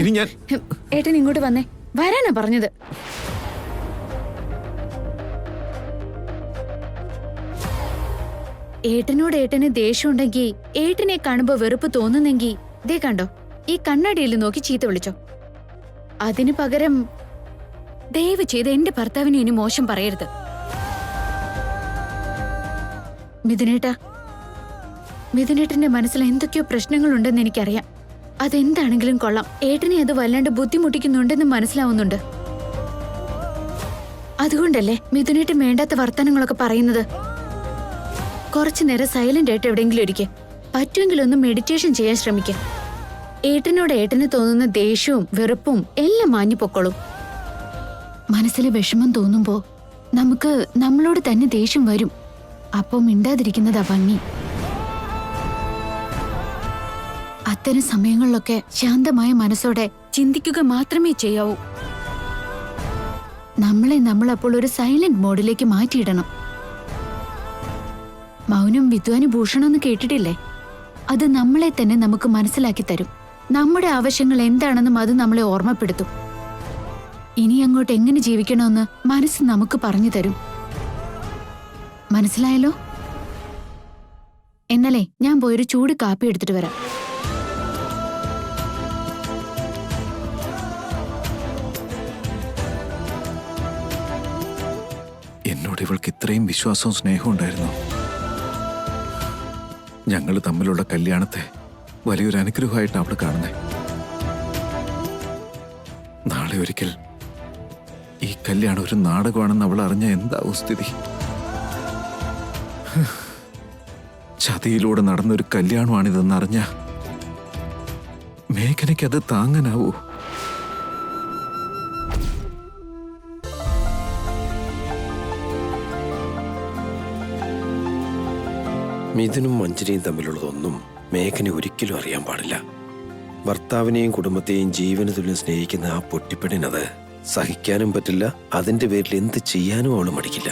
ഇനി ഞാൻ ഏട്ടൻ ഇങ്ങോട്ട് വന്നേ. വരാനാ പറഞ്ഞത്. ഏട്ടനോട് ഏട്ടന് ദേഷ്യമുണ്ടെങ്കിൽ, ഏട്ടനെ കാണുമ്പോ വെറുപ്പ് തോന്നുന്നെങ്കിൽ ദേ കണ്ടോ, ഈ കണ്ണാടിയിൽ നോക്കി ചീത്ത വിളിച്ചോ. അതിനു പകരം ദയവ് ചെയ്ത് എന്റെ ഭർത്താവിനെ ഇനി മോശം പറയരുത്. മിഥുനേട്ടന്റെ മനസ്സിൽ എന്തൊക്കെയോ പ്രശ്നങ്ങളുണ്ടെന്ന് എനിക്കറിയാം. അതെന്താണെങ്കിലും കൊള്ളാം, ഏട്ടനെ അത് വല്ലാണ്ട് ബുദ്ധിമുട്ടിക്കുന്നുണ്ടെന്ന് മനസ്സിലാവുന്നുണ്ട്. അതുകൊണ്ടല്ലേ മിഥുനേട്ടൻ വേണ്ടാത്ത വർത്തമാനങ്ങളൊക്കെ പറയുന്നത്. കുറച്ചു നേരം സൈലന്റ് ആയിട്ട് എവിടെയെങ്കിലും ഇരിക്കെ, പറ്റുമെങ്കിലൊന്ന് മെഡിറ്റേഷൻ ചെയ്യാൻ ശ്രമിക്കാം. ഏട്ടനോട് ഏട്ടന് തോന്നുന്ന ദേഷ്യവും വെറുപ്പും എല്ലാം മാഞ്ഞു പൊക്കോളും. മനസ്സിലെ വിഷമം തോന്നുമ്പോ നമുക്ക് നമ്മളോട് തന്നെ ദേഷ്യം വരും. അപ്പോ മിണ്ടാതിരിക്കുന്നതാ ഭംഗി. അത്തരം സമയങ്ങളിലൊക്കെ ശാന്തമായ മനസ്സോടെ ചിന്തിക്കുക മാത്രമേ ചെയ്യാവൂ. നമ്മൾ അപ്പോൾ ഒരു സൈലന്റ് മോഡിലേക്ക് മാറ്റിയിടണം. മൗനം വിദ്വാന് ഭൂഷണമെന്ന് കേട്ടിട്ടില്ലേ? അത് നമ്മളെ തന്നെ നമുക്ക് മനസ്സിലാക്കി തരും. നമ്മുടെ ആവശ്യങ്ങൾ എന്താണെന്നും അത് നമ്മളെ ഓർമ്മപ്പെടുത്തും. ഇനി അങ്ങോട്ട് എങ്ങനെ ജീവിക്കണമെന്ന് മനസ്സ് നമുക്ക് പറഞ്ഞു തരും. മനസ്സിലായല്ലോ? എന്നാലേ ഞാൻ പോയൊരു ചൂട് കാപ്പി എടുത്തിട്ട് വരാം. എന്നോട് ഇവൾക്ക് ഇത്രയും വിശ്വാസവും സ്നേഹവും ഉണ്ടായിരുന്നു. ഞങ്ങൾ തമ്മിലുള്ള കല്യാണത്തെ വലിയൊരു അനുഗ്രഹമായിട്ടാണ് അവൾ കാണുന്നത്. നാളെ ഒരിക്കൽ ഈ കല്യാണം ഒരു നാടകമാണെന്ന് അവൾ അറിഞ്ഞ എന്താവും സ്ഥിതി? ചതിയിലൂടെ നടന്നൊരു കല്യാണമാണിതെന്ന് അറിഞ്ഞ മേഘനയ്ക്ക് അത് താങ്ങാനാവൂ? മിഥുനും മഞ്ജരിയും തമ്മിലുള്ളതൊന്നും മേഘനെ ഒരിക്കലും അറിയാൻ പാടില്ല. ഭർത്താവിനെയും കുടുംബത്തെയും ജീവന തുല്യം സ്നേഹിക്കുന്ന ആ പൊട്ടിപ്പെടിനത് സഹിക്കാനും പറ്റില്ല. അതിന്റെ പേരിൽ എന്ത് ചെയ്യാനും അവള് മടിക്കില്ല.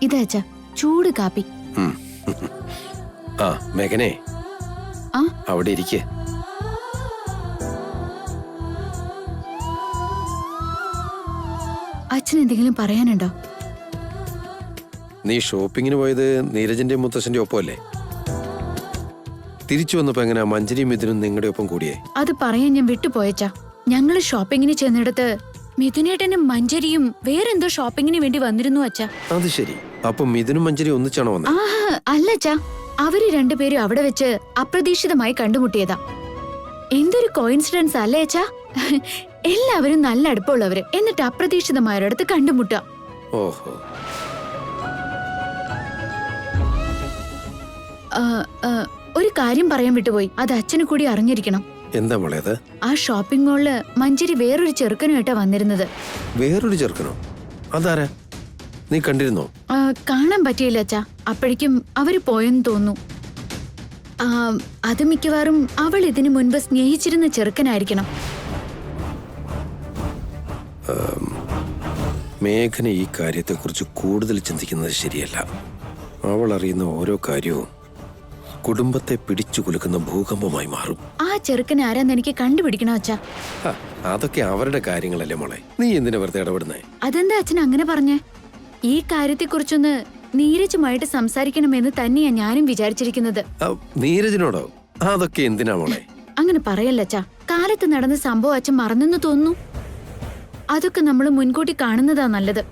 ഇതാ ചൂട് കാപ്പി. ആ മേഘനെ, അവിടെ ഇരിക്കേ. അച്ഛൻ എന്തെങ്കിലും പറയാനുണ്ടോ? നീ ഷോപ്പിങ്ങിന് പോയത് നീരജിന്റെ മുത്തശ്ശന്റെ ഒപ്പമല്ലേ? തിരിച്ചു വന്നപ്പോ എങ്ങനെയാ മഞ്ജരിയും മിഥുനും നിങ്ങളുടെ ഒപ്പം കൂടിയേ? അത് പറയാൻ ഞാൻ വിട്ടുപോയച്ചാ. ഞങ്ങള് ഷോപ്പിങ്ങിന് ചെന്നിടത്ത് മിഥുനേട്ടനും മഞ്ജരിയും വേറെന്തോ ഷോപ്പിങ്ങിന് വേണ്ടി വന്നിരുന്നു അച്ഛാ. അത് ശരി. അപ്പൊ മിഥുനും മഞ്ജരി ഒന്നിച്ചാണോ വന്നത്? അല്ലച്ചാ, അവര് രണ്ടുപേരും അവിടെ വെച്ച് അപ്രതീക്ഷിതമായി കണ്ടുമുട്ടിയതാ. എന്തൊരു കോയിൻസിഡൻസ് അല്ലേ അച്ഛാ? എല്ലാവരും നല്ല അടുപ്പമുള്ളവര്, എന്നിട്ട് അപ്രതീക്ഷിതമായൊരിടത്ത് കണ്ടുമുട്ടുക. ഓഹോ. ഒരു കാര്യം പറയാൻ വിട്ടുപോയി, അത് അച്ഛന് കൂടി അറിഞ്ഞിരിക്കണം. എന്താ മോളേത്? ആ ഷോപ്പിംഗ് മോളില് മഞ്ജരി വേറൊരു ചെറുക്കനുമായിട്ടാ വന്നിരുന്നത്. വേറൊരു ചെറുക്കനോ? അതാരാ? നീ കണ്ടിരുന്നോ? കാണാൻ പറ്റിയില്ല അച്ഛാ. അപ്പോഴേക്കും അവര് പോയെന്ന് തോന്നുന്നു. അത് മിക്കവാറും അവൾ ഇതിനു മുൻപ് സ്നേഹിച്ചിരുന്ന ചെറുക്കനായിരിക്കണം. മേഘന ഈ കാര്യത്തെക്കുറിച്ച് കൂടുതൽ ചിന്തിക്കുന്നത് ശരിയല്ല. അവൾ അറിയുന്ന ഓരോ കാര്യവും കുടുംബത്തെ പിടിച്ചു കുലുക്കുന്ന ഭൂകമ്പമായി മാറും. ആ ചെറുക്കൻ ആരാന്ന് എനിക്ക് കണ്ടുപിടിക്കണോ അച്ഛാ? അതൊക്കെ അവരുടെ കാര്യങ്ങളല്ലേ മോളെ, നീ എന്തിനാ വെറുതെ ഇടപെടുന്നേ? അതെന്താ അച്ഛൻ അങ്ങനെ പറഞ്ഞേ? ഈ കാര്യത്തെക്കുറിച്ചൊന്ന് നീരജുമായിട്ട് സംസാരിക്കണമെന്ന് തന്നെയാ ഞാനും വിചാരിച്ചിരിക്കുന്നത്. നീരജിനോടോ? അതൊക്കെ എന്തിനാ മോളെ? അങ്ങനെ പറയല്ല അച്ഛാ. കാലത്ത് നടന്ന സംഭവം അച്ഛൻ മറന്നെന്ന് തോന്നുന്നു. അതൊക്കെ നമ്മൾ മുൻകൂട്ടി കാണുന്നതാ നല്ലത്.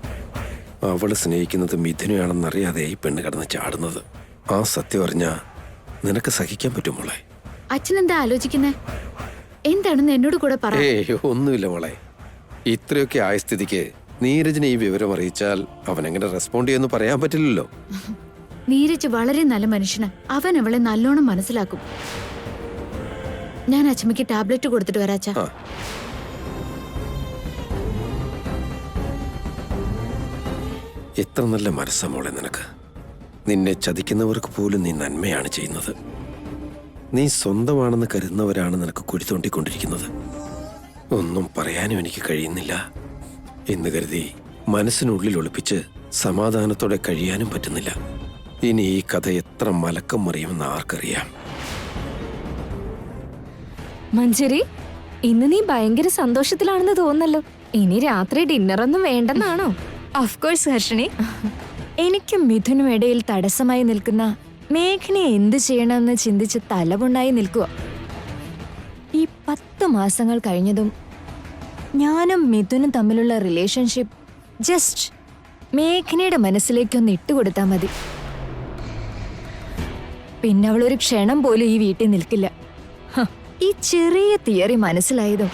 അവള് സ്നേഹിക്കുന്നത് മിഥുനെയാണെന്നറിയാതെ ഈ പെണ്ണ് കിടന്ന് ചാടുന്നത്. ആ സത്യം അറിഞ്ഞാ നിനക്ക് സഹിക്കാൻ പറ്റും മോളെ? അച്ഛൻ എന്താ ആലോചിക്കുന്നേ? എന്താണെന്ന് എന്നോട് കൂടെ പറ. ഒന്നുമില്ല മോളെ. ഇത്രയൊക്കെ ആയ സ്ഥിതിക്ക് നീരജിനെ ഈ വിവരം അറിയിച്ചാൽ അവൻ എങ്ങനെ റെസ്പോണ്ട് ചെയ്യുമെന്ന് പറയാൻ പറ്റില്ലല്ലോ. നീരജ് വളരെ നല്ല മനുഷ്യനാ. അവൻ അവളെ നല്ലോണം മനസ്സിലാക്കും. ഞാൻ അച്ഛമ്മയ്ക്ക് ടാബ്ലറ്റ് കൊടുത്തിട്ട് വരാച്ചാ. എത്ര നല്ല മനസ്സാ മോളെ നിനക്ക്. നിന്നെ ചതിക്കുന്നവർക്ക് പോലും നീ നന്മയാണ് ചെയ്യുന്നത്. നീ സ്വന്തമാണെന്ന് കരുതുന്നവരാണ് നിനക്ക് കുഴി തോണ്ടിക്കൊണ്ടിരിക്കുന്നത്. ഒന്നും പറയാനും എനിക്ക് കഴിയുന്നില്ല എന്ന് കരുതി മനസ്സിനുള്ളിൽ ഒളിപ്പിച്ച് സമാധാനത്തോടെ കഴിയാനും പറ്റുന്നില്ല. ഇനി ഈ കഥ എത്ര മലക്കം മറിയുമെന്ന് ആർക്കറിയാം. മഞ്ജരി, ഇന്ന് നീ ഭയങ്കര സന്തോഷത്തിലാണെന്ന് തോന്നല്ലോ. ഇനി രാത്രി ഡിന്നറൊന്നും വേണ്ടെന്നാണോ? Of course ഹർഷിനി. എനിക്കും മിഥുനും ഇടയിൽ തടസ്സമായി നിൽക്കുന്ന മേഘനയെ എന്ത് ചെയ്യണമെന്ന് ചിന്തിച്ച് തലപുണ്ണായി നിൽക്കുക. ഈ 10 മാസങ്ങൾ കഴിഞ്ഞതും ഞാനും മിഥുനും തമ്മിലുള്ള റിലേഷൻഷിപ്പ് ജസ്റ്റ് മേഘനയുടെ മനസ്സിലേക്കൊന്ന് ഇട്ടുകൊടുത്താൽ മതി. പിന്നെ അവളൊരു ക്ഷണം പോലും ഈ വീട്ടിൽ നിൽക്കില്ല. ഈ ചെറിയ തിയറി മനസ്സിലായതും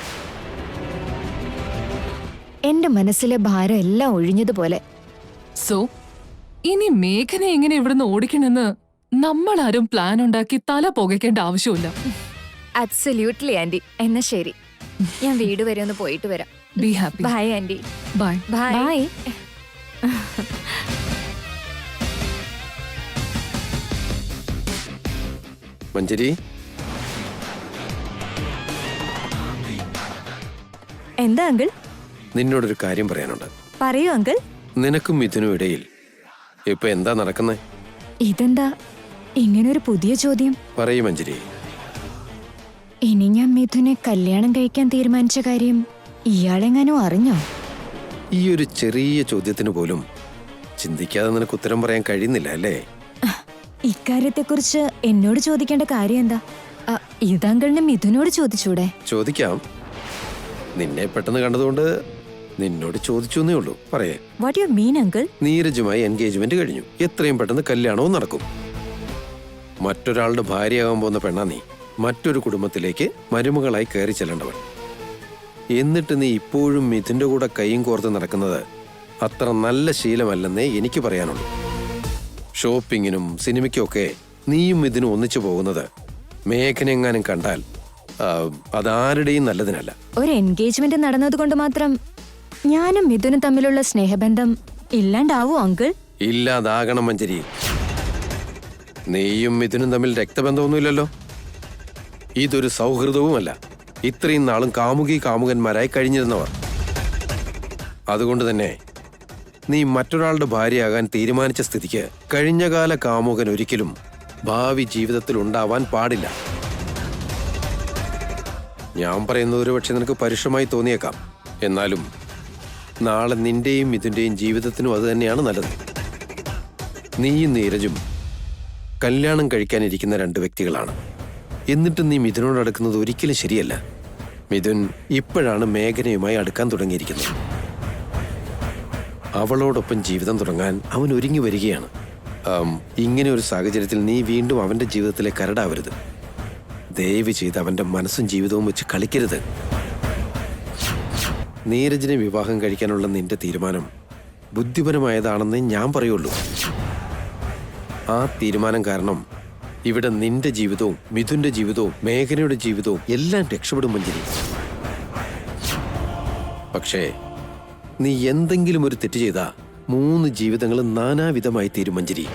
എന്റെ മനസ്സിലെ ഭാരം എല്ലാം ഒഴിഞ്ഞതുപോലെ. സോ ഇനി മേഘനെ എങ്ങനെ ഇവിടുന്ന് ഓടിക്കണമെന്ന് നമ്മളാരും പ്ലാൻ ഉണ്ടാക്കി തല പുകയ്ക്കേണ്ട ആവശ്യമില്ല. Absolutely aunty. എന്നാ ശരി, ഞാൻ വീട് വരെ ഒന്ന് പോയിട്ട് വരാം. Be happy. Bye aunty. Bye. Bye. Bye. Manjari, എന്താ അങ്കിൾ? നിന്നോടൊരു കാര്യം പറയാനുണ്ട്. പറയൂ അങ്കിൾ. നിനക്കും മിഥുനും ഇടയിൽ ഇപ്പൊ എന്താ നടക്കുന്നത്? ഇതെന്താ ഇങ്ങനൊരു പുതിയ ചോദ്യം? പറയൂ മഞ്ജരി. ഇനി ഞാൻ മിഥുനെ കല്യാണം കഴിക്കാൻ തീരുമാനിച്ച കാര്യം ഇയാളെങ്ങാനും അറിഞ്ഞോ? ഈ ഒരു ചെറിയ ചോദ്യത്തിന് പോലും ചിന്തിക്കാതെ നിനക്ക് ഉത്തരം പറയാൻ കഴിയുന്നില്ല അല്ലേ? ഇക്കാര്യത്തെക്കുറിച്ച് എന്നോട് ചോദിക്കേണ്ട കാര്യം എന്താ? ഇതങ്കിളിന് മിഥുനോട് ചോദിച്ചൂടെ? ചോദിക്കാം. നിന്നെ പെട്ടെന്ന് കണ്ടതുകൊണ്ട് നിന്നോട് ചോദിച്ചു എന്നേ ഉള്ളൂ. പറയേ. What you mean uncle? നീരജുമായി എൻഗേജ്മെന്റ് കഴിഞ്ഞു. എത്രയും പെട്ടെന്ന് കല്യാണവും നടക്കും. മറ്റൊരാളുടെ ഭാര്യയാകാൻ പോകുന്ന പെണ്ണാ നീ. മറ്റൊരു കുടുംബത്തിലേക്ക് മരുമകളായി കയറി ചെല്ലേണ്ടവൾ. എന്നിട്ട് നീ ഇപ്പോഴും മിഥുന്റെ കൂടെ കൈയും കോർത്ത് നടക്കുന്നത് അത്ര നല്ല ശീലമല്ലെന്നേ എനിക്ക് പറയാനുള്ളൂ. ഷോപ്പിങ്ങിനും സിനിമയ്ക്കും ഒക്കെ നീയും മിഥുനും ഒന്നിച്ചു പോകുന്നത് മേഘനെങ്ങാനും കണ്ടാൽ അതാരുടെയും നല്ലതിനല്ല. ഒരു എൻഗേജ്മെന്റ് നടന്നത് കൊണ്ട് മാത്രം ഞാനും മിഥുനും തമ്മിലുള്ള സ്നേഹബന്ധം ഇല്ലാണ്ടാവോ അങ്കിൾ? ഇല്ലാതാകണം മഞ്ജരി. നീയും മിഥുനും തമ്മിൽ രക്തബന്ധമൊന്നുമില്ലല്ലോ. ഇതൊരു സൗഹൃദവുമല്ല. ഇത്രയും നാളും കാമുകന്മാരായി കഴിഞ്ഞിരുന്നവർ. അതുകൊണ്ട് തന്നെ നീ മറ്റൊരാളുടെ ഭാര്യയാകാൻ തീരുമാനിച്ച സ്ഥിതിക്ക് കഴിഞ്ഞകാല കാമുകൻ ഒരിക്കലും ഭാവി ജീവിതത്തിൽ ഉണ്ടാവാൻ പാടില്ല. ഞാൻ പറയുന്നത് ഒരു പക്ഷെ നിനക്ക് പരുഷമായി തോന്നിയേക്കാം. എന്നാലും നാളെ നിന്റെയും മിഥുന്റെയും ജീവിതത്തിനും അത് തന്നെയാണ് നല്ലത്. നീയും നീരജും കല്യാണം കഴിക്കാനിരിക്കുന്ന 2 വ്യക്തികളാണ്. എന്നിട്ട് നീ മിഥുനോട് അടുക്കുന്നത് ഒരിക്കലും ശരിയല്ല. മിഥുൻ ഇപ്പോഴാണ് മേഘനയുമായി അടുക്കാൻ തുടങ്ങിയിരിക്കുന്നത്. അവളോടൊപ്പം ജീവിതം തുടങ്ങാൻ അവൻ ഒരുങ്ങി വരികയാണ്. ഇങ്ങനെ ഒരു സാഹചര്യത്തിൽ നീ വീണ്ടും അവന്റെ ജീവിതത്തിലെ കരടാവരുത്. ദയവ് ചെയ്ത് അവന്റെ മനസ്സും ജീവിതവും വെച്ച് കളിക്കരുത്. നീരജിനെ വിവാഹം കഴിക്കാനുള്ള നിന്റെ തീരുമാനം ബുദ്ധിപരമായതാണെന്നേ ഞാൻ പറയുള്ളൂ. ആ തീരുമാനം കാരണം ഇവിടെ നിന്റെ ജീവിതവും മിഥുന്റെ ജീവിതവും മേഘനയുടെ ജീവിതവും എല്ലാം രക്ഷപ്പെടും മഞ്ജരി. പക്ഷേ നീ എന്തെങ്കിലും ഒരു തെറ്റ് ചെയ്താ 3 ജീവിതങ്ങളും നാനാവിധമായി തീരും മഞ്ജരി.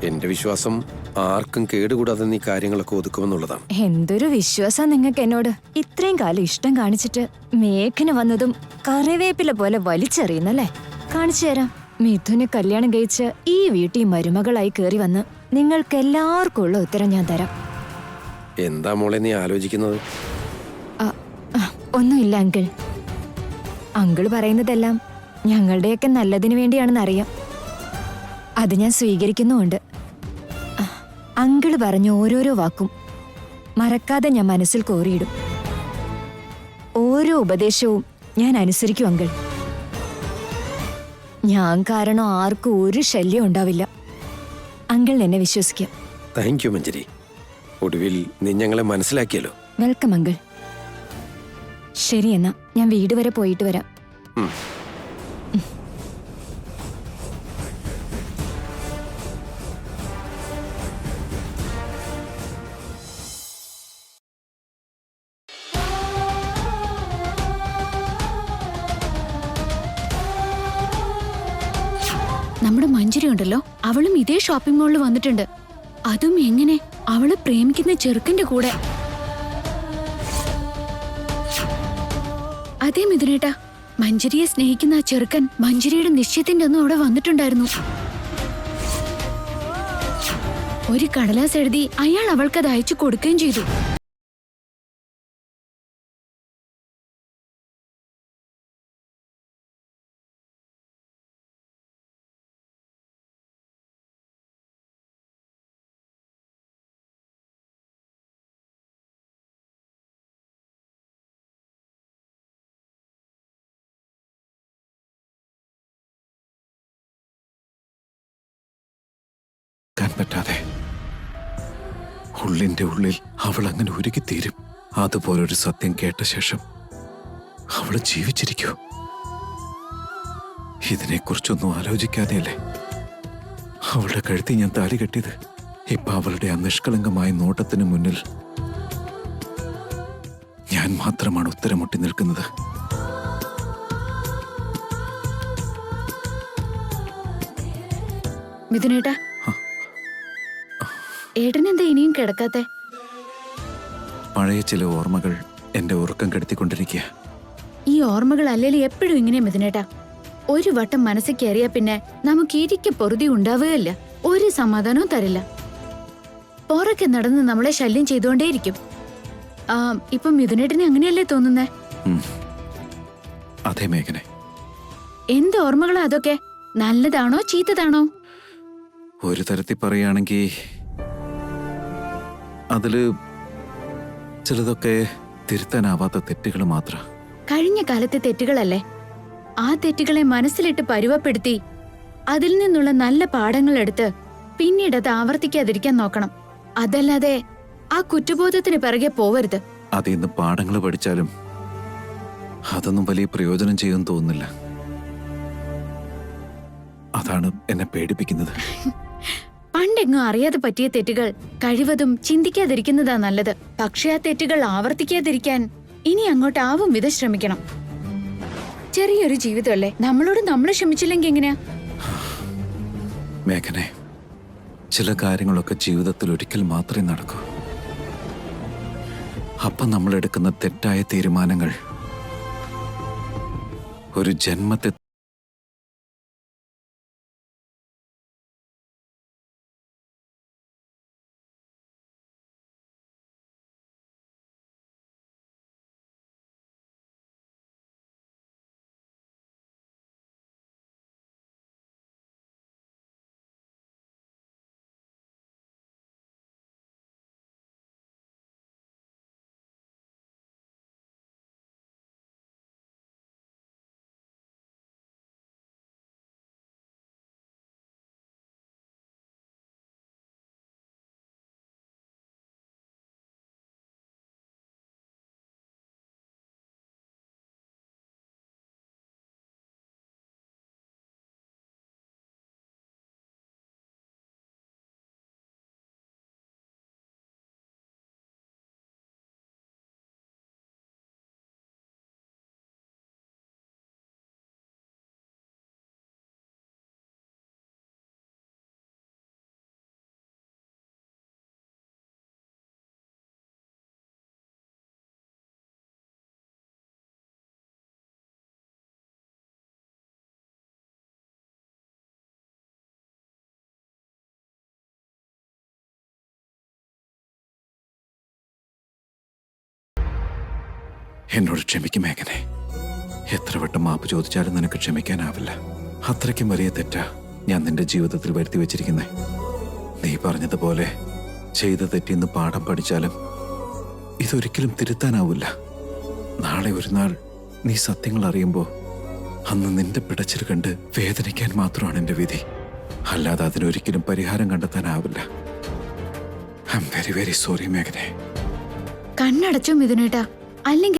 എന്റെ വിശ്വാസം ആർക്കും കേടുകൂടാതെ നീ കാര്യങ്ങളൊക്കെ ഒതുക്കുമെന്നുള്ളതാണ്. എന്തൊരു വിശ്വാസം നിങ്ങൾക്ക് എന്നോട്. ഇത്രയും കാലം ഇഷ്ടം കാണിച്ചിട്ട് മേഘന വന്നതും കറിവേപ്പില പോലെ വലിച്ചെറിയുന്നല്ലേ? കാണിച്ചു തരാം. മിഥുന് കല്യാണം കഴിച്ച് ഈ വീട്ടിൽ മരുമകളായി കയറി വന്ന് നിങ്ങൾക്കെല്ലാവർക്കും ഉള്ള ഉത്തരം ഞാൻ തരാം. എന്താ മോളെ നീ ആലോചിക്കുന്നത്? ഒന്നുമില്ല അങ്കിൾ. അങ്കിൾ പറയുന്നതെല്ലാം ഞങ്ങളുടെയൊക്കെ നല്ലതിനു വേണ്ടിയാണെന്നറിയാം. അത് ഞാൻ സ്വീകരിക്കുന്നുമുണ്ട്. അങ്കിൾ പറഞ്ഞ ഓരോരോ വാക്കും മറക്കാതെ ഞാൻ മനസ്സിൽ കോറിയിടും. ഓരോ ഉപദേശവും ഞാൻ അനുസരിക്കും അങ്കിൾ. ഞാൻ കാരണം ആർക്കും ഒരു ശല്യം ഉണ്ടാവില്ല. അങ്കിൾ എന്നെ വിശ്വസിക്കാം. Thank you Manjari. ഒടുവിൽ നീ ഞങ്ങളെ മനസ്സിലാക്കിയല്ലോ. Welcome uncle. ശരി, എന്നാ ഞാൻ വീട് വരെ പോയിട്ട് വരാം. നമ്മുടെ മഞ്ജരി ഉണ്ടല്ലോ, അവളും ഇതേ ഷോപ്പിംഗ് മാളിൽ വന്നിട്ടുണ്ട്. അതും എങ്ങനെ? അവള് പ്രേമിക്കുന്ന ചെറുക്കന്റെ കൂടെ. അതേ മിഥുനേട്ടാ, മഞ്ജരിയെ സ്നേഹിക്കുന്ന ആ ചെറുക്കൻ മഞ്ജരിയുടെ നിശ്ചയത്തിന്റെ ഒന്നും അവിടെ വന്നിട്ടുണ്ടായിരുന്നു. ഒരു കടലാസ് എഴുതി അയാൾ അവൾക്കത് അയച്ചു കൊടുക്കുകയും ചെയ്തു. താങ്ങാൻ പറ്റാതെ ഉള്ളിന്റെ ഉള്ളിൽ അവൾ അങ്ങനെ ഉരുകിത്തീരും. അതുപോലൊരു സത്യം കേട്ട ശേഷം അവള് ജീവിച്ചിരിക്കൂ. ഇതിനെക്കുറിച്ചൊന്നും ആലോചിക്കാതെയല്ലേ അവളുടെ കഴുത്തിൽ ഞാൻ താലി കെട്ടിയത്. ഇപ്പൊ അവളുടെ ആ നിഷ്കളങ്കമായ നോട്ടത്തിന് മുന്നിൽ ഞാൻ മാത്രമാണ് ഉത്തരമുട്ടി നിൽക്കുന്നത്. മിഥുനേട്ടാ, ഏട്ടനെന്താ ഇനിയും കിടക്കാത്തെ? പഴയ ചില ഓർമ്മകൾ എന്റെ ഉറക്കം കെടുത്തിക്കൊണ്ടിരിക്കുക. ഈ ഓർമ്മകൾ അല്ലേലും എപ്പോഴും ഇങ്ങനെ മിഥുനേട്ടാ. ഒരു വട്ടം മനസ്സിൽ കയറിയാ പിന്നെ നമുക്ക് ഇരിക്കെ പൊറുതി ഉണ്ടാവുകയില്ല, ഒരു സമാധാനവും തരില്ല. പുറക്കെ നടന്ന് നമ്മളെ ശല്യം ചെയ്തുകൊണ്ടേയിരിക്കും. ഇപ്പൊ മിഥുനേട്ടന് അങ്ങനെയല്ലേ തോന്നുന്നേ? അതെ മേഘനെ. എന്ത് ഓർമ്മകളാ അതൊക്കെ? നല്ലതാണോ ചീത്തതാണോ? ഒരു തരത്തിൽ പറയുകയാണെങ്കിൽ അതില് ചിലതൊക്കെ തിരുത്താനാവാത്ത തെറ്റുകൾ മാത്രം. കഴിഞ്ഞ കാലത്തെ തെറ്റുകളല്ലേ? ആ തെറ്റുകളെ മനസ്സിലിട്ട് പരുവപ്പെടുത്തി അതിൽ നിന്നുള്ള നല്ല പാഠങ്ങൾ എടുത്ത് പിന്നീട് അത് ആവർത്തിക്കാതിരിക്കാൻ നോക്കണം. അതല്ലാതെ ആ കുറ്റബോധത്തിന് പിറകെ പോവരുത്. അതിൽ നിന്ന് പാഠങ്ങൾ പഠിച്ചാലും അതൊന്നും വലിയ പ്രയോജനം ചെയ്യുമെന്ന് തോന്നുന്നില്ല. അതാണ് എന്നെ പേടിപ്പിക്കുന്നത്. പണ്ടെങ്ങും അറിയാതെ പറ്റിയ തെറ്റുകൾ കഴിവതും ചിന്തിക്കാതിരിക്കുന്നതാ നല്ലത്. പക്ഷെ ആ തെറ്റുകൾ ആവർത്തിക്കാതിരിക്കാൻ ഇനി അങ്ങോട്ടാവും വിധം ശ്രമിക്കണം. ചെറിയൊരു ജീവിതമല്ലേ, നമ്മളോട് നമ്മൾ ക്ഷമിച്ചില്ലെങ്കിൽ എങ്ങനെയാ? മേഘനെ, ചില കാര്യങ്ങളൊക്കെ ജീവിതത്തിൽ ഒരിക്കൽ മാത്രമേ നടക്കൂ. അപ്പം നമ്മൾ എടുക്കുന്ന തെറ്റായ തീരുമാനങ്ങൾ ഒരു ജന്മത്തെ എന്നോട് ക്ഷമിക്കും മേഘനെ. എത്ര വട്ടം മാപ്പ് ചോദിച്ചാലും നിനക്ക് ക്ഷമിക്കാനാവില്ല. അത്രയ്ക്കും വലിയ തെറ്റാ ഞാൻ നിന്റെ ജീവിതത്തിൽ വരുത്തി വെച്ചിരിക്കുന്നേ. നീ പറഞ്ഞതുപോലെ ചെയ്ത തെറ്റിന്ന് പാഠം പഠിച്ചാലും ഇതൊരിക്കലും തിരുത്താനാവില്ല. നാളെ ഒരു നാൾ നീ സത്യങ്ങൾ അറിയുമ്പോൾ അന്ന് നിന്റെ പിടച്ചിൽ കണ്ട് വേദനിക്കാൻ മാത്രമാണ് എന്റെ വിധി. അല്ലാതെ അതിനൊരിക്കലും പരിഹാരം കണ്ടെത്താനാവില്ല. I am very very sorry മേഘനെ. കണ്ണടച്ചോ മിഥുനേട്ടാ, അല്ലെങ്കിൽ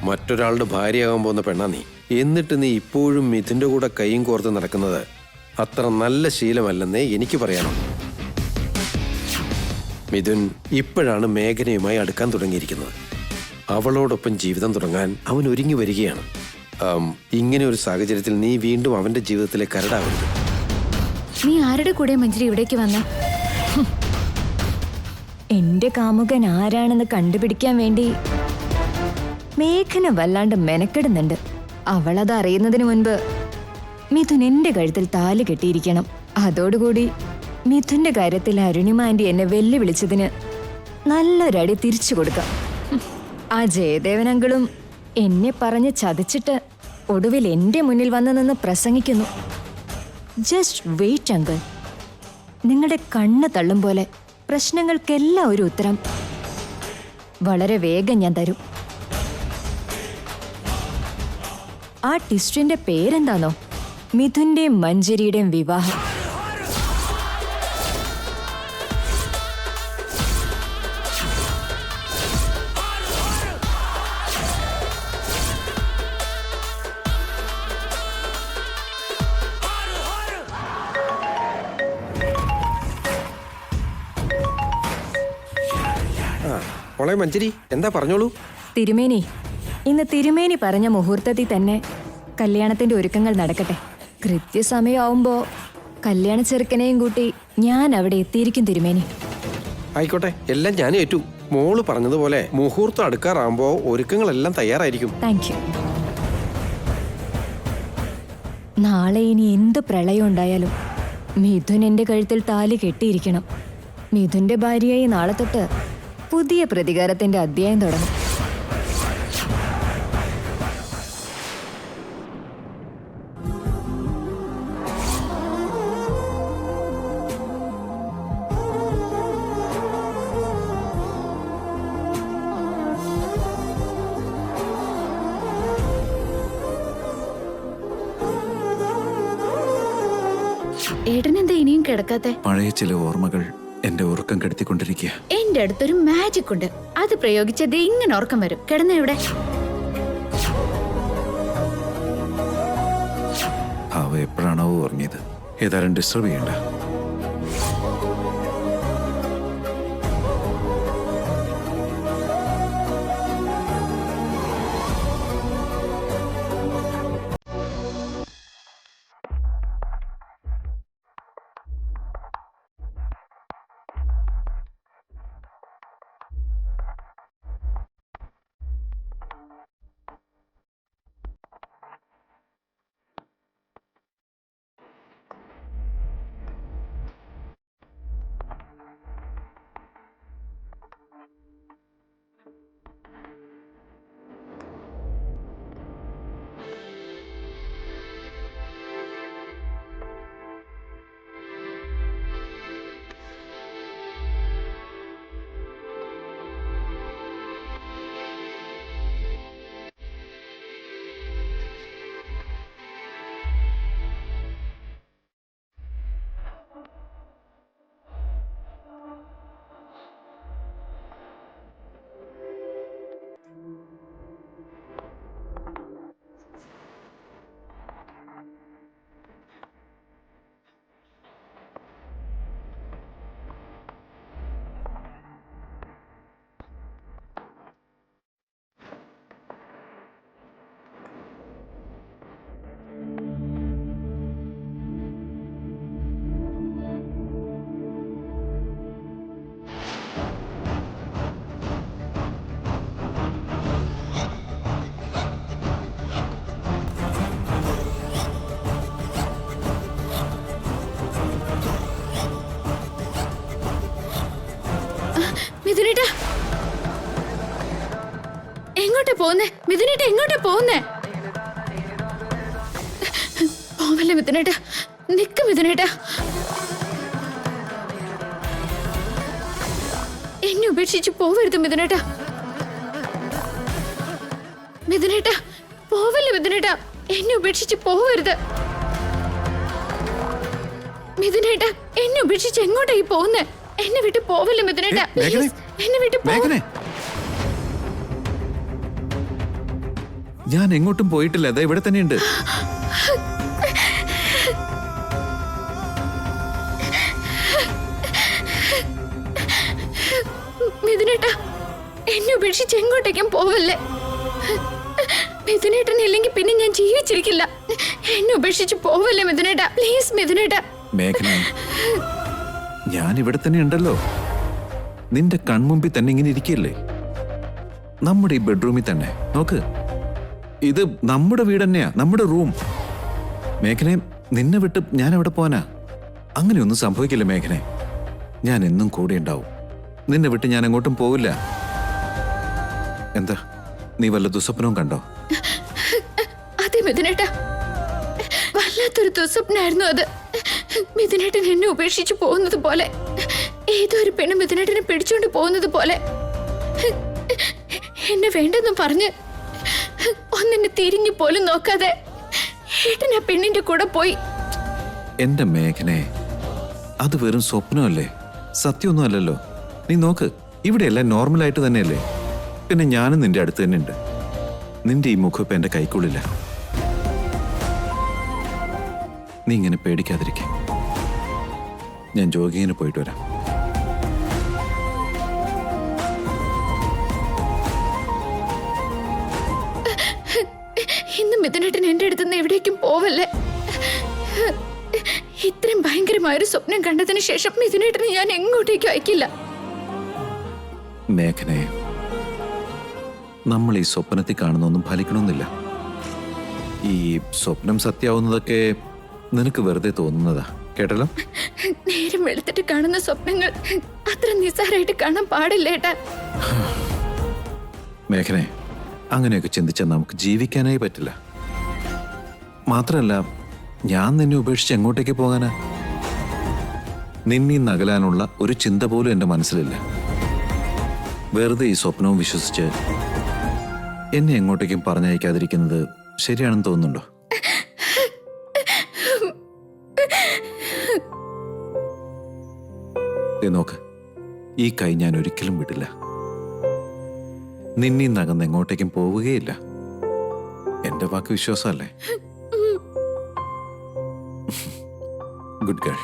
മറ്റൊരാളുടെ ഭാര്യയാകാൻ പോകുന്ന പെണ്ണാ നീ. എന്നിട്ട് നീ ഇപ്പോഴും മിഥുന്റെ കൂടെ കൈയും കോർത്ത് നടക്കുന്നത് അത്ര നല്ല ശീലമല്ലെന്നേ എനിക്ക് പറയാനുള്ളൂ. മിഥുൻ ഇപ്പോഴാണ് മേഘനയുമായി അടുക്കാൻ തുടങ്ങിയിരിക്കുന്നത്. അവളോടൊപ്പം ജീവിതം തുടങ്ങാൻ അവൻ ഒരുങ്ങി വരികയാണ്. ഇങ്ങനെ ഒരു സാഹചര്യത്തിൽ നീ വീണ്ടും അവന്റെ ജീവിതത്തിലെ കരടാവരുത്. നീ ആരുടെ കൂടെ മഞ്ജരി ഇവിടേക്ക് വന്ന? എന്റെ കാമുകൻ ആരാണെന്ന് കണ്ടുപിടിക്കാൻ വേണ്ടി മേഘന വല്ലാണ്ട് മെനക്കെടുന്നുണ്ട്. അവളത് അറിയുന്നതിന് മുൻപ് മിഥുൻ എന്റെ കഴുത്തിൽ താലി കെട്ടിയിരിക്കണം. അതോടുകൂടി മിഥുന്റെ കാര്യത്തിൽ അരുണിമ ആന്റി എന്നെ വെല്ലുവിളിച്ചതിന് നല്ലൊരടി തിരിച്ചു കൊടുക്കാം. ആ ജയദേവൻ അങ്കിളും എന്നെ പറഞ്ഞ് ചതിച്ചിട്ട് ഒടുവിൽ എന്റെ മുന്നിൽ വന്നു നിന്ന് പ്രസംഗിക്കുന്നു. Just wait uncle. നിങ്ങളുടെ കണ്ണ് തള്ളും പോലെ പ്രശ്നങ്ങൾക്കെല്ലാം ഒരു ഉത്തരം വളരെ വേഗം ഞാൻ തരും. ആ ടിസ്റ്റിന്റെ പേരെന്താണോ? മിഥുന്റെയും മഞ്ജരിയുടെയും വിവാഹം. മോളെ മഞ്ജരി, എന്താ പറഞ്ഞോളൂ. തിരുമേനി, ഇന്ന് തിരുമേനി പറഞ്ഞ മുഹൂർത്തത്തിൽ തന്നെ കല്യാണത്തിന്റെ ഒരുക്കങ്ങൾ നടക്കട്ടെ. കൃത്യസമയമാവുമ്പോ കല്യാണ ചെറുക്കനെയും കൂട്ടി ഞാൻ അവിടെ എത്തിയിരിക്കും തിരുമേനി. ആയിക്കോട്ടെ, എല്ലാം ഞാൻ ഏറ്റു. മോള് പറഞ്ഞതുപോലെ മുഹൂർത്തം അടുക്കാറാകുമ്പോ ഒരുക്കങ്ങളെല്ലാം തയ്യാറായിരിക്കും. Thank you. നാളെ ഇനി എന്ത് പ്രളയം ഉണ്ടായാലും മിഥുൻ എന്റെ കഴുത്തിൽ താലി കെട്ടിയിരിക്കണം. മിഥുന്റെ ഭാര്യയായി നാളെ തൊട്ട് പുതിയ പ്രതികാരത്തിന്റെ അധ്യായം തുടങ്ങും. ഏട്ടനെന്താ ഇനിയും കിടക്കാത്തെ? പഴയ ചില ഓർമ്മകൾ എന്റെ ഉറക്കം കെടുത്തിക്കൊണ്ടിരിക്കുക. എന്റെ അടുത്തൊരു മാജിക് ഉണ്ട്. അത് പ്രയോഗിച്ചത് ഇങ്ങനെ ഉറക്കം വരും. കിടന്ന ഇവിടെ. അവ എപ്പോഴാണോ ഉറങ്ങിയത്? ഏതായാലും ഡിസ്റ്റർബ് ചെയ്യണ്ട. മിഥുനേട്ടാ, എങ്ങോട്ടാ പോന്നേ? മിഥുനേട്ടാ, എങ്ങോട്ടാ പോന്നേ? പോവല്ലേ മിഥുനേട്ടാ, നിക്ക് മിഥുനേട്ടാ. എന്നെ ഉപേക്ഷിച്ച് പോവരുത് മിഥുനേട്ടാ. മിഥുനേട്ടാ, പോവല്ലേ മിഥുനേട്ടാ, എന്നെ ഉപേക്ഷിച്ച് പോവരുത്. മിഥുനേട്ടാ, എന്നെ ഉപേക്ഷിച്ച് എങ്ങോട്ടായി പോന്നേ? എന്നെ വിട്ട് പോവല്ലേ മിഥുനേട്ടാ, എന്നെ വിട്ട് മേഘനെ, ഞാൻ എങ്ങോട്ടും പോയിട്ടില്ല. അതാ ഇവിടെ തന്നെയുണ്ട്. മിഥുനേട്ടാ, എന്നെ ഉപേക്ഷിച്ച് എങ്ങോട്ടേക്കും പോവല്ലേ. മിഥുനേട്ടൻ ഇല്ലെങ്കിൽ പിന്നെ ഞാൻ ജീവിച്ചിരിക്കില്ല. എന്നെ ഉപേക്ഷിച്ച് പോവല്ലേ മിഥുനേട്ടാ, പ്ലീസ് മിഥുനേട്ടാ. മേഘന, ഞാൻ ഇവിടെ തന്നെ ഉണ്ടല്ലോ. നിന്റെ കൺമുമ്പിൽ തന്നെ ഇങ്ങനെ ഇരിക്കല്ലേ. നമ്മുടെ ഈ ബെഡ്റൂമിൽ തന്നെ നോക്ക്. ഇത് നമ്മുടെ വീട് തന്നെയാ, നമ്മുടെ റൂം. മേഘനെ, നിന്നെ വിട്ട് ഞാൻ എവിടെ പോവാനാ? അങ്ങനെയൊന്നും സംഭവിക്കില്ല മേഘനെ. ഞാൻ എന്നും കൂടെ ഉണ്ടാവും. നിന്നെ വിട്ട് ഞാൻ എങ്ങോട്ടും പോവില്ല. എന്താ, നീ വല്ല ദുസ്വപ്നവും കണ്ടോ? അതെ മിഥുനേട്ടാ, വല്ലാത്തൊരു ദുസ്വപ്നായിരുന്നു അത്. മിഥുനേട്ടൻ എന്നെ ഉപേക്ഷിച്ച് പോകുന്നത് പോലെ, ഏതോ ഒരു പെണ്ണ് മിഥുനേട്ടനെ പിടിച്ചോണ്ട് പോകുന്നത് പോലെ. എന്നെ വേണ്ടെന്നും പറഞ്ഞ് ഒന്നെന്നെ തിരിഞ്ഞു പോലും നോക്കാതെ ഏട്ടൻ ആ പെണ്ണിന്റെ കൂടെ പോയി. എന്റെ മേഘനെ, അത് വെറും സ്വപ്നമല്ലേ, സത്യമൊന്നും അല്ലല്ലോ. നീ നോക്ക്, ഇവിടെയെല്ലാം നോർമലായിട്ട് തന്നെയല്ലേ. പിന്നെ ഞാനും നിന്റെ അടുത്ത് തന്നെ ഉണ്ട്. നിന്റെ ഈ മുഖം ഇപ്പൊ എന്റെ കൈക്കുള്ളില്ല. നീ ഇങ്ങനെ പേടിക്കാതിരിക്കെ. ഞാൻ ജോഗിങ്ങിന് പോയിട്ട് വരാം. ഇന്ന് മിഥുനേട്ടൻ എന്റെ അടുത്തുനിന്ന് എവിടേക്കും പോവല്ലേ. ഇത്രയും ഭയങ്കരമായൊരു സ്വപ്നം കണ്ടതിന് ശേഷം മിഥുനേട്ടനെ ഞാൻ എങ്ങോട്ടേക്കും അയക്കില്ല. മേഘനെ, നമ്മൾ ഈ സ്വപ്നത്തിൽ കാണുന്നൊന്നും ഫലിക്കണമെന്നില്ല. ഈ സ്വപ്നം സത്യമാവുന്നതൊക്കെ നിനക്ക് വെറുതെ തോന്നുന്നതാ, കേട്ടല്ലോ. നേരം വെളുത്തിട്ട് കാണുന്ന സ്വപ്നങ്ങൾ അത്ര നിസ്സാരമായിട്ട് കാണാൻ പാടില്ലേട്ടാ. മേഘനെ, അങ്ങനെയൊക്കെ ചിന്തിച്ചാൽ നമുക്ക് ജീവിക്കാനായി പറ്റില്ല. മാത്രമല്ല, ഞാൻ നിന്നെ ഉപേക്ഷിച്ച് എങ്ങോട്ടേക്ക് പോകാനാ? നിന്നീ നകലാനുള്ള ഒരു ചിന്ത പോലും എൻ്റെ മനസ്സിലില്ല. വെറുതെ ഈ സ്വപ്നവും വിശ്വസിച്ച് എന്നെ എങ്ങോട്ടേക്കും പറഞ്ഞയക്കാതിരിക്കുന്നത് ശരിയാണെന്ന് തോന്നുന്നുണ്ടോ? നോക്ക്, ഈ കൈ ഞാൻ ഒരിക്കലും വിടില്ല. നിന്നീ നകന്ന് എങ്ങോട്ടേക്കും പോവുകയില്ല. എന്റെ വാക്ക് വിശ്വാസമല്ലേ? Good girl.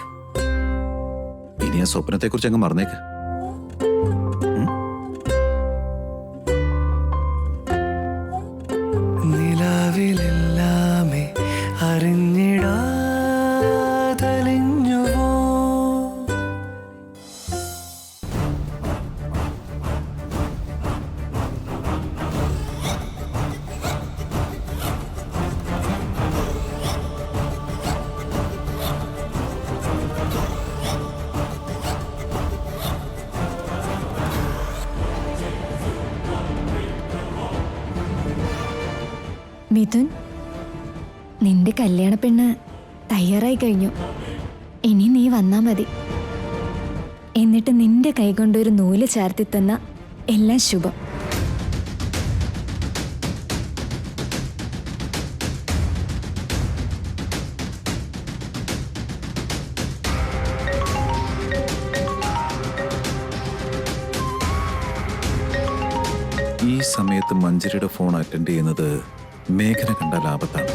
ഇനി ആ സ്വപ്നത്തെ കുറിച്ച് അങ്ങ് മറന്നേക്ക്. നിലാവിലെല്ലാമേ അറിഞ്ഞിടാതലിഞ്ഞുവോ? മിഥുൻ, നിന്റെ കല്യാണ പെണ്ണ് തയ്യാറായി കഴിഞ്ഞു. ഇനി നീ വന്നാ മതി. എന്നിട്ട് നിന്റെ കൈകൊണ്ടൊരു നൂല് ചാർത്തി തന്ന എല്ലാം ശുഭം. ഈ സമയത്ത് മഞ്ജരിയുടെ ഫോൺ അറ്റൻഡ് ചെയ്യുന്നത് മേഘന കണ്ടാൽ ആപത്താണ്.